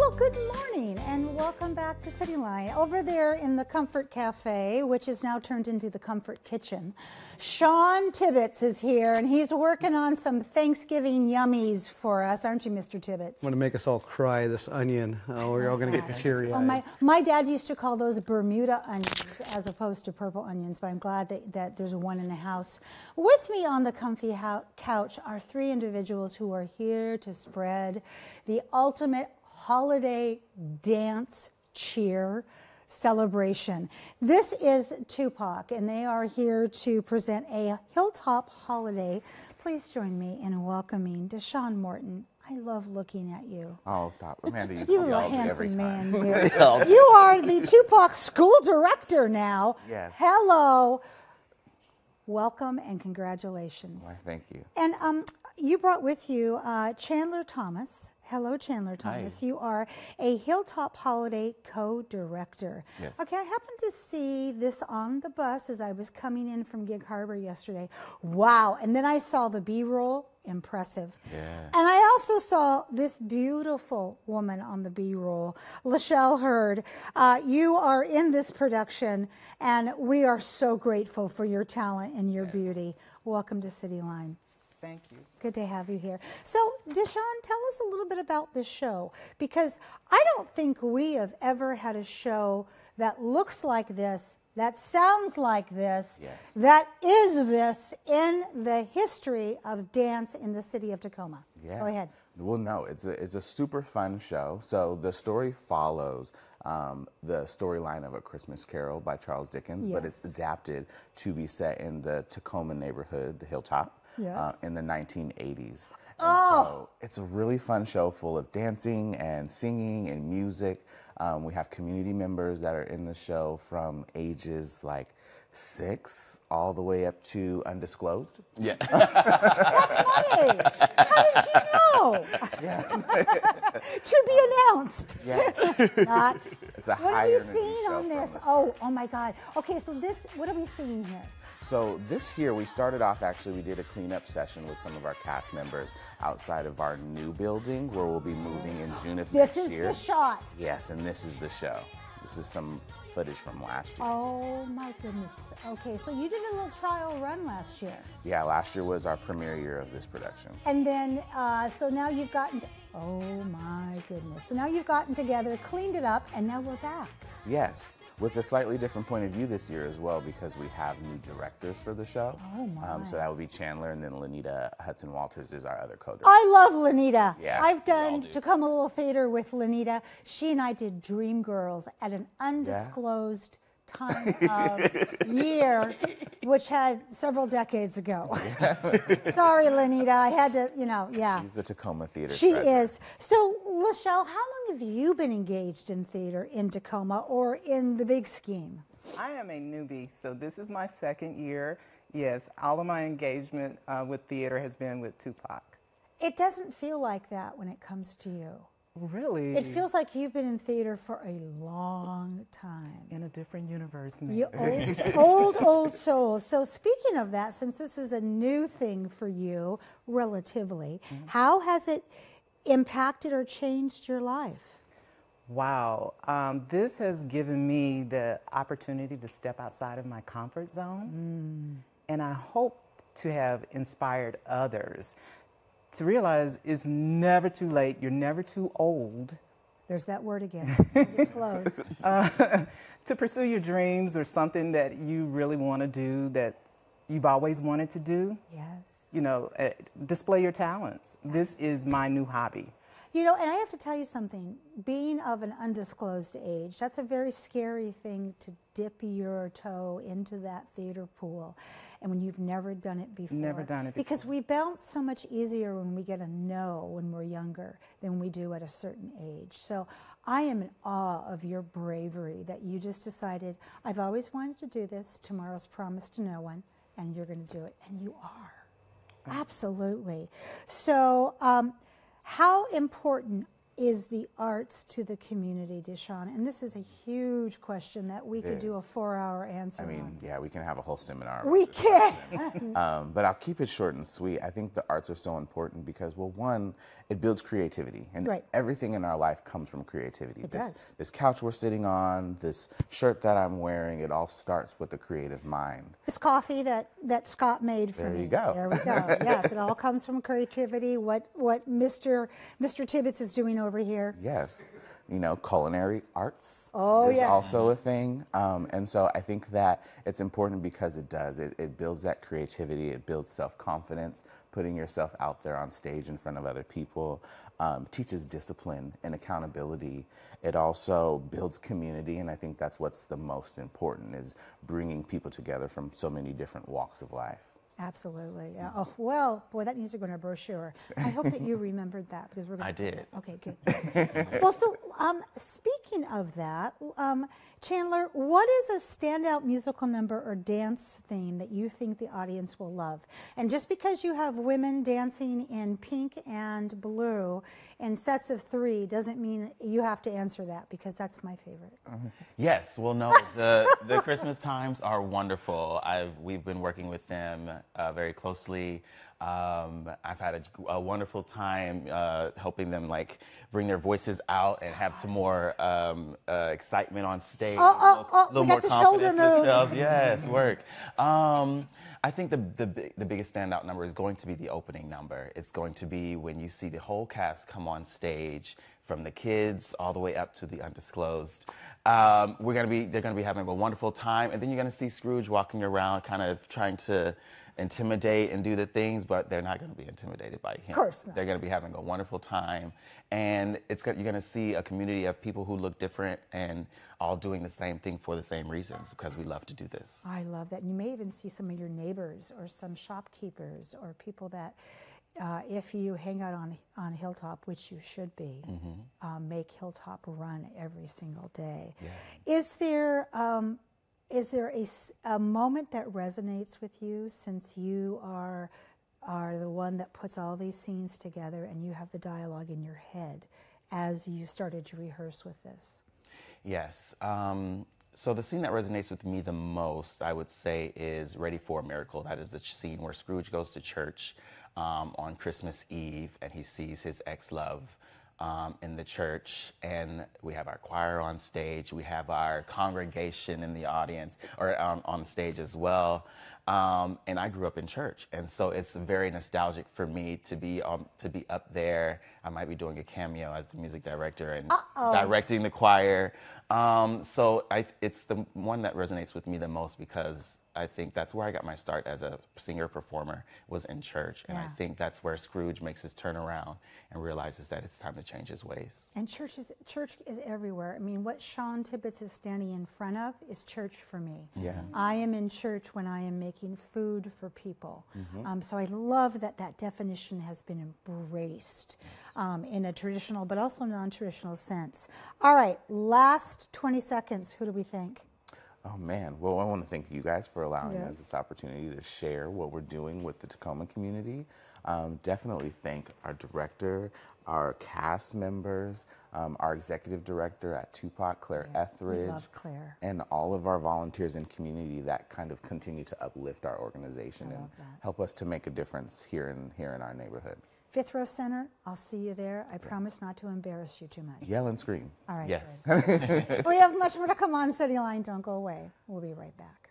Well, good morning and welcome back to Cityline. Over there in the Comfort Cafe, which is now turned into the Comfort Kitchen, Sean Tibbetts is here and he's working on some Thanksgiving yummies for us, aren't you, Mr. Tibbetts? I'm going to make us all cry, this onion. We're all going to get teary-eyed. Oh, my dad used to call those Bermuda onions as opposed to purple onions, but I'm glad that there's one in the house. With me on the comfy couch are three individuals who are here to spread the ultimate holiday dance cheer celebration. This is Tupac, and they are here to present a Hilltop Holiday. Please join me in welcoming Deshaun Morton. I love looking at you. Oh, stop. Amanda, you are a handsome man. You are the Tupac school director now. Yes. Hello. Welcome and congratulations. Why, thank you. And you brought with you Chandler Thomas. Hello, Chandler Thomas. Hi. You are a Hilltop Holiday co-director. Yes. Okay, I happened to see this on the bus as I was coming in from Gig Harbor yesterday. Wow. And then I saw the B-roll. Impressive. Yeah. And I also saw this beautiful woman on the B-roll, Lachelle Hurd. You are in this production, and we are so grateful for your talent and your beauty. Welcome to Cityline. Thank you. Good to have you here. So, Deshaun, tell us a little bit about this show, because I don't think we have ever had a show that looks like this, that sounds like this, that is this in the history of dance in the city of Tacoma. Yeah. Go ahead. Well, no, it's a super fun show. So the story follows the storyline of A Christmas Carol by Charles Dickens, but it's adapted to be set in the Tacoma neighborhood, the Hilltop, in the 1980s. And so it's a really fun show full of dancing and singing and music. We have community members that are in the show from ages like 6 all the way up to undisclosed. Yeah. That's my age. How did you know? To be announced. Yeah. Not. It's a What high are we energy seeing show on this? from the Oh my God. Okay, so what are we seeing here? So this year we started off, actually we did a cleanup session with some of our cast members outside of our new building where we'll be moving in June of next year. This is the shot. Yes, and this is the show. This is some footage from last year. Oh my goodness. Okay, so you did a little trial run last year. Yeah, last year was our premiere year of this production. And then, so now you've gotten, oh my goodness. So now you've gotten together, cleaned it up, and now we're back. Yes, with a slightly different point of view this year as well, because we have new directors for the show. Oh my. So that would be Chandler, and then Lanita Hudson Walters is our other co-director. I love Lanita. Yes, I've we all done do. Tacoma Little Theater with Lanita. She and I did Dreamgirls at an undisclosed time of year, which had several decades ago. Sorry, Lanita, I had to, She's the Tacoma theater She treasure. is. So, Lachelle, how long have you been engaged in theater in Tacoma or in the big scheme? I am a newbie, so this is my second year. Yes, all of my engagement with theater has been with Tupac. It doesn't feel like that when it comes to you. Really? It feels like you've been in theater for a long time. In a different universe, man. You old soul. So speaking of that, since this is a new thing for you, relatively, how has it impacted or changed your life? Wow. This has given me the opportunity to step outside of my comfort zone. And I hope to have inspired others to realize it's never too late. You're never too old. There's that word again, disclosed. To pursue your dreams or something that you really want to do, that you've always wanted to do. Yes. Display your talents. This is my new hobby. And I have to tell you something. Being of an undisclosed age, that's a very scary thing to dip your toe into that theater pool. And when you've never done it before. Never done it before. Because we bounce so much easier when we get a no when we're younger than we do at a certain age. So I am in awe of your bravery that you just decided, I've always wanted to do this, tomorrow's promise to no one, and you're going to do it. And you are. Absolutely. So, how important is the arts to the community, Deshawn? And this is a huge question that we could do a 4-hour answer I mean, on. yeah, we can have a whole seminar. We can. But I'll keep it short and sweet. I think the arts are so important because, well, one, it builds creativity. And everything in our life comes from creativity. It does. This couch we're sitting on, this shirt that I'm wearing, it all starts with the creative mind. This coffee that Scott made for me. There you go. There we go. Yes, it all comes from creativity. What Mr. Tibbetts is doing over here. Yes. You know, culinary arts is also a thing. And so I think that it's important because it does. It builds that creativity. It builds self-confidence, putting yourself out there on stage in front of other people. Teaches discipline and accountability. It also builds community, and I think that's what's the most important, is bringing people together from so many different walks of life. Absolutely. Yeah. Oh, well, boy, that needs to go in a brochure. I hope that you remembered that, because we're going to. I did. Okay, good. Well, so speaking of that, Chandler, what is a standout musical number or dance theme that you think the audience will love? And just because you have women dancing in pink and blue in sets of 3 doesn't mean you have to answer that, because that's my favorite. Yes, well, no, the Christmas times are wonderful. We've been working with them very closely. I've had a wonderful time helping them bring their voices out and have some more excitement on stage. A little we more got the shoulder moves. Yes, work. I think the biggest standout number is going to be the opening number. It's going to be when you see the whole cast come on stage, from the kids all the way up to the undisclosed. They're gonna be having a wonderful time, and then you're gonna see Scrooge walking around, kind of trying to intimidate and do the things, but they're not going to be intimidated by him. Of course not. They're going to be having a wonderful time, and you're going to see a community of people who look different and all doing the same thing for the same reasons, because we love to do this. I love that. And you may even see some of your neighbors or some shopkeepers or people that, if you hang out on Hilltop, which you should be, make Hilltop run every single day. Yeah. Is there a moment that resonates with you, since you are the one that puts all these scenes together and you have the dialogue in your head as you started to rehearse with this? Yes. So the scene that resonates with me the most, I would say, is Ready for a Miracle. That is the scene where Scrooge goes to church on Christmas Eve, and he sees his ex-love in the church, and we have our choir on stage, we have our congregation in the audience, or on stage as well, and I grew up in church, and so it's very nostalgic for me to be up there. I might be doing a cameo as the music director and directing the choir, so it's the one that resonates with me the most, because I think that's where I got my start as a singer-performer, was in church. And I think that's where Scrooge makes his turnaround and realizes that it's time to change his ways. And church is everywhere. I mean, what Sean Tibbetts is standing in front of is church for me. Yeah. I am in church when I am making food for people. So I love that definition has been embraced in a traditional but also non-traditional sense. All right, last 20 seconds. Who do we think? Oh, man. Well, I want to thank you guys for allowing us this opportunity to share what we're doing with the Tacoma community. Definitely thank our director, our cast members, our executive director at Tupac, Claire Etheridge. Love Claire. And all of our volunteers and community that kind of continue to uplift our organization and help us to make a difference here in our neighborhood. Fifth Row Center, I'll see you there. I promise not to embarrass you too much. Yell and scream. All right. Yes. We have much more to come on Cityline. Don't go away. We'll be right back.